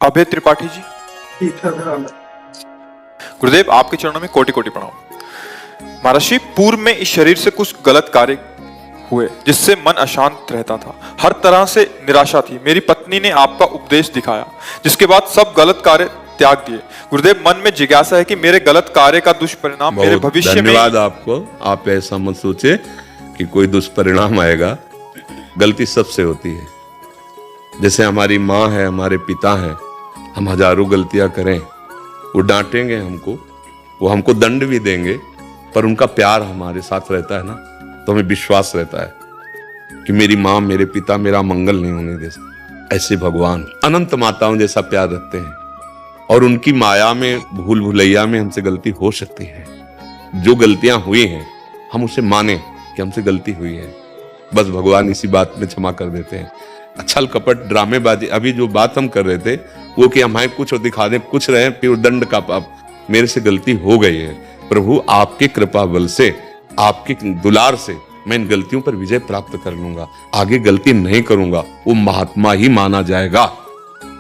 अभय त्रिपाठी जी। गुरुदेव, आपके चरणों में कोटि कोटि प्रणाम। महर्षि, पूर्व में इस शरीर से कुछ गलत कार्य हुए जिससे मन अशांत रहता था, हर तरह से निराशा थी। मेरी पत्नी ने आपका उपदेश दिखाया, जिसके बाद सब गलत कार्य त्याग दिए। गुरुदेव, मन में जिज्ञासा है कि मेरे गलत कार्य का दुष्परिणाम मेरे भविष्य में। धन्यवाद आपको। आप ऐसा मत सोचे कि कोई दुष्परिणाम आएगा। गलती सबसे होती है। जैसे हमारी माँ है, हमारे पिता हैं, हम हजारों गलतियां करें, वो डांटेंगे हमको, वो हमको दंड भी देंगे, पर उनका प्यार हमारे साथ रहता है ना, तो हमें विश्वास रहता है कि मेरी माँ, मेरे पिता मेरा मंगल नहीं होने दे सकते। ऐसे भगवान अनंत माताओं जैसा प्यार रखते हैं, और उनकी माया में, भूल भुलैया में हमसे गलती हो सकती है। जो गलतियां हुई हैं हम उसे माने कि हमसे गलती हुई है, बस भगवान इसी बात में क्षमा कर देते हैं। छल कपट ड्रामेबाजी, अभी जो बात हम कर रहे थे वो कि हमें कुछ दिखा दें, कुछ रहे, फिर दंड का पाप। मेरे से गलती हो गई है, प्रभु आपके कृपा बल से, आपके दुलार से मैं इन गलतियों पर विजय प्राप्त कर लूंगा, आगे गलती नहीं करूंगा, वो महात्मा ही माना जाएगा।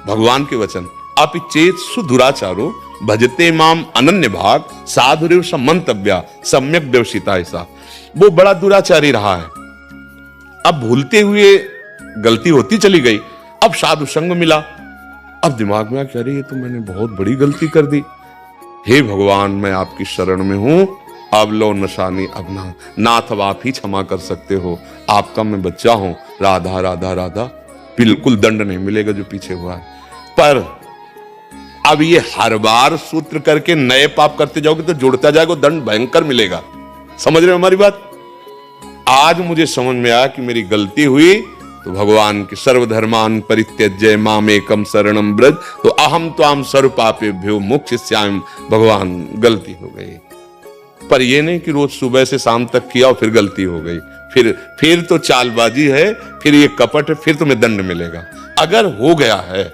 भगवान के वचन, आप चेत सुदुराचारो भजते माम अनन्य भाग साधुरेव समंतव्या सम्यक व्यवसिता। ऐसा वो बड़ा दुराचारी रहा है, अब भूलते हुए गलती होती चली गई, अब साधु संग मिला, अब दिमाग में क्या, अरे ये तो मैंने बहुत बड़ी गलती कर दी। हे भगवान, मैं आपकी शरण में हूं, अब लो नशानी, अब ना नाथ, अब आप ही क्षमा कर सकते हो, आपका मैं बच्चा हूं, राधा राधा राधा। बिल्कुल दंड नहीं मिलेगा जो पीछे हुआ है, पर अब ये हर बार सूत्र करके नए पाप करते जाओगे तो जुड़ता जाएगा, दंड भयंकर मिलेगा। समझ रहे हो हमारी बात? आज मुझे समझ में आया कि मेरी गलती हुई, तो भगवान के सर्वधर्मान परित्यज्य मामेकम शरणम ब्रज, तो अहम त्वाम सर्व पापेभ्यो मोक्षयिष्यामि। भगवान, गलती हो गई, पर ये नहीं कि रोज सुबह से शाम तक किया और फिर गलती हो गई, फिर तो चालबाजी है, फिर ये कपट है, फिर तुम्हें दंड मिलेगा। अगर हो गया है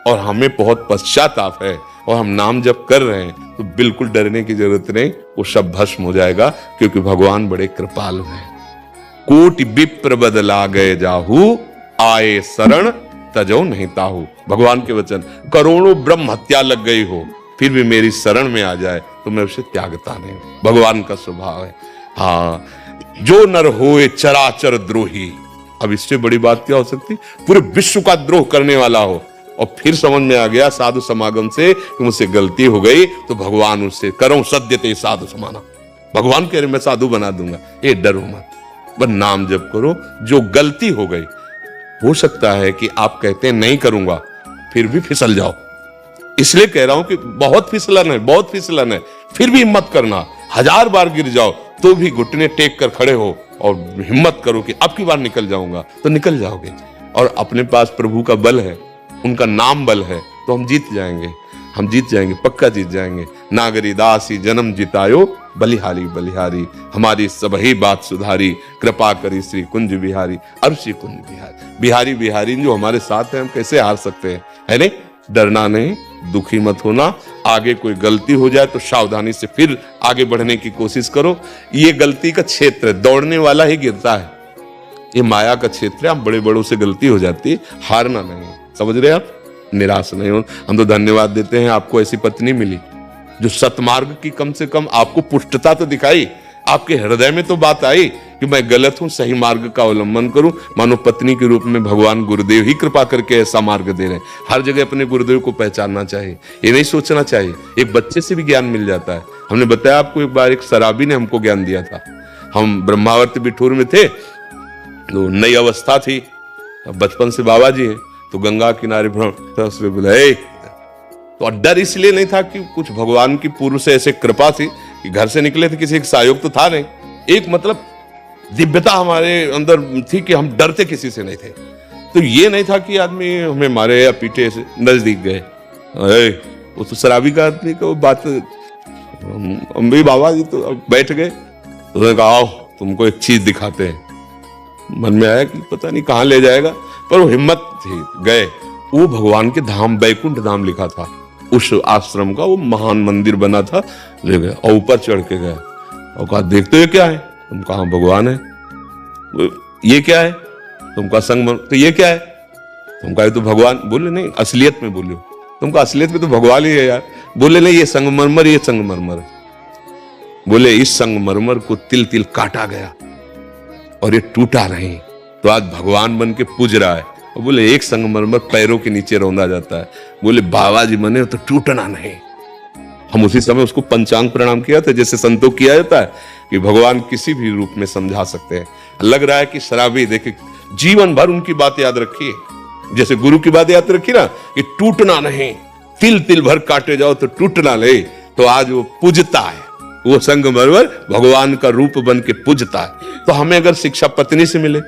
और हमें बहुत पश्चाताप है और हम नाम जप कर रहे हैं, तो बिल्कुल डरने की जरूरत नहीं, वो सब भस्म हो जाएगा, क्योंकि भगवान बड़े कृपालु हैं। कोटि विप्र बदला गए जाहू, आए शरण तजो नहीं ताहू। भगवान के वचन, करोड़ों ब्रह्म हत्या लग गई हो, फिर भी मेरी शरण में आ जाए तो मैं उसे त्यागता नहीं। भगवान का स्वभाव है। हाँ, जो नर होए चराचर द्रोही, अब इससे बड़ी बात क्या हो सकती? पूरे विश्व का द्रोह करने वाला हो, और फिर समझ में आ गया साधु समागम से कि मुझसे गलती हो गई, तो भगवान उससे करो सद्यते साधु समाना। भगवान कह रहे मैं साधु बना दूंगा, ये डरो मत, बस नाम जप करो। जो गलती हो गई, हो सकता है कि आप कहते हैं नहीं करूंगा, फिर भी फिसल जाओ। इसलिए कह रहा हूं कि बहुत फिसलन है, बहुत फिसलन है, फिर भी हिम्मत करना। 1000 बार गिर जाओ तो भी घुटने टेक कर खड़े हो और हिम्मत करो कि अब की बार निकल जाऊंगा, तो निकल जाओगे। और अपने पास प्रभु का बल है, उनका नाम बल है, तो हम जीत जाएंगे, हम जीत जाएंगे, पक्का जीत जाएंगे। नागरी दासी जन्म जितायो, बलिहारी बलिहारी, हमारी सबही बात सुधारी, कृपा करी श्री कुंज बिहारी। अब श्री कुंज बिहारी, बिहारी बिहारी जो हमारे साथ है, हम कैसे हार सकते हैं? है नहीं? डरना नहीं, दुखी मत होना। आगे कोई गलती हो जाए तो सावधानी से फिर आगे बढ़ने की कोशिश करो। ये गलती का क्षेत्र है, दौड़ने वाला ही गिरता है, ये माया का क्षेत्र है। आप बड़े बड़ों से गलती हो जाती है, हारना नहीं। समझ रहे आप? निराश नहीं हो। हम तो धन्यवाद देते हैं, आपको ऐसी पत्नी मिली जो सतमार्ग की कम से कम आपको पुष्टता तो दिखाई, आपके हृदय में तो बात आई कि मैं गलत हूं, सही मार्ग का अवलंबन करूं। मानो पत्नी के रूप में भगवान गुरुदेव ही कृपा करके ऐसा मार्ग दे रहे हैं। हर जगह अपने गुरुदेव को पहचानना चाहिए, ये नहीं सोचना चाहिए। एक बच्चे से भी ज्ञान मिल जाता है। हमने बताया आपको, एक बार एक शराबी ने हमको ज्ञान दिया था। हम ब्रह्मावर्त बिठूर में थे, तो नई अवस्था थी, बचपन से बाबा जी हैं, तो गंगा किनारे बोले, तो डर इसलिए नहीं था कि कुछ भगवान की पूर्व से ऐसे कृपा थी कि घर से निकले थे, किसी एक सहयोग तो था नहीं, एक मतलब दिव्यता हमारे अंदर थी कि हम डरते किसी से नहीं थे। तो ये नहीं था कि आदमी हमें मारे या पीटे, से नजदीक गए, वो तो शराबी का आदमी का बात। हम भी बाबा जी तो बैठ गए, तो उन्होंने कहा आओ तुमको एक चीज दिखाते हैं। मन में आया कि पता नहीं कहाँ ले जाएगा, पर वो हिम्मत थी, गए। वो भगवान के धाम वैकुंठ धाम लिखा था उस आश्रम का, वो महान मंदिर बना था, ले गए और ऊपर चढ़ के गए और कहा देखते हो क्या है? तुम कहा भगवान है। ये क्या है? तुम कहा संग। तो ये क्या है? तुम कहा तो भगवान। बोले नहीं, असलियत में बोलो, तुमको असलियत में तो भगवान ही है यार। बोले नहीं, ये संगमरमर, ये संगमरमर। बोले इस संगमरमर को तिल तिल काटा गया और ये टूटा नहीं, तो आज भगवान बन के पूज रहा है। और बोले एक संगमरमर पैरों के नीचे रौंदा जाता है, बोले बाबा जी बने तो टूटना नहीं। हम उसी समय उसको पंचांग प्रणाम किया था, जैसे संतों किया जाता है कि भगवान किसी भी रूप में समझा सकते हैं। लग रहा है कि शराबी, देखे जीवन भर उनकी बात याद रखिए, जैसे गुरु की बात याद रखी ना कि टूटना नहीं, तिल तिल भर काटे जाओ तो टूटना नहीं। तो आज वो पूजता है, वो संगमरमर भगवान का रूप बन के पूजता है। तो हमें अगर शिक्षा पत्नी से मिले,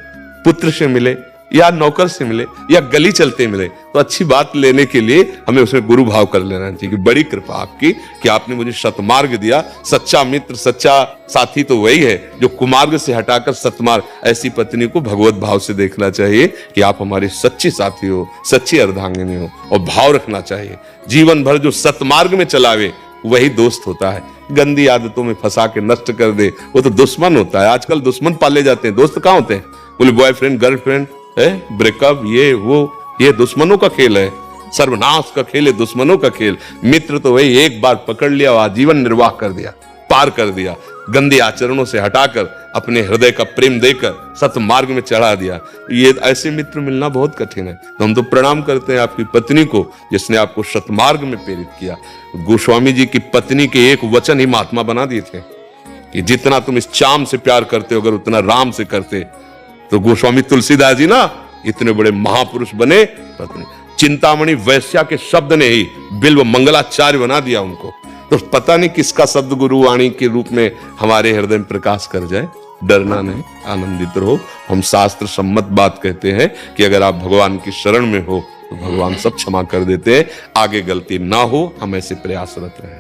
पुत्र से मिले, या नौकर से मिले, या गली चलते मिले, तो अच्छी बात लेने के लिए हमें उसमें गुरु भाव कर लेना चाहिए कि बड़ी कृपा आपकी कि आपने मुझे सतमार्ग दिया। सच्चा मित्र, सच्चा साथी तो वही है जो कुमार्ग से हटाकर सतमार्ग। ऐसी पत्नी को भगवत भाव से देखना चाहिए कि आप हमारी सच्ची साथी हो, सच्ची अर्धांगिनी हो, और भाव रखना चाहिए। जीवन भर जो सतमार्ग में चलावे वही दोस्त होता है। गंदी आदतों में फंसा के नष्ट कर दे वो तो दुश्मन होता है। आजकल दुश्मन पाले जाते हैं, दोस्त कहाँ होते हैं? बोले बॉयफ्रेंड, गर्लफ्रेंड है, ब्रेकअप, ये वो, ये दुश्मनों का खेल है, सर्वनाश का खेल है, दुश्मनों का खेल। मित्र तो वही एक बार पकड़ लिया, आजीवन निर्वाह कर दिया, पार कर दिया, गंदे आचरणों से हटाकर अपने हृदय का प्रेम देकर सतमार्ग में चढ़ा दिया। ये ऐसे मित्र मिलना बहुत कठिन है। तो हम तो प्रणाम करते हैं आपकी पत्नी को जिसने आपको सतमार्ग में प्रेरित किया। गोस्वामी जी की पत्नी के एक वचन ही महात्मा बना दिए थे कि जितना तुम इस चाम से प्यार करते हो, अगर उतना राम से करते तो गोस्वामी तुलसीदास जी ना इतने बड़े महापुरुष बने। पत्नी चिंतामणि वैश्या के शब्द ने ही बिल्व मंगलाचार्य बना दिया उनको। तो पता नहीं किसका शब्द गुरु वाणी के रूप में हमारे हृदय में प्रकाश कर जाए। डरना नहीं, आनंदित रहो। हम शास्त्र सम्मत बात कहते हैं कि अगर आप भगवान की शरण में हो तो भगवान सब क्षमा कर देते हैं। आगे गलती ना हो, हम ऐसे प्रयासरत रहें।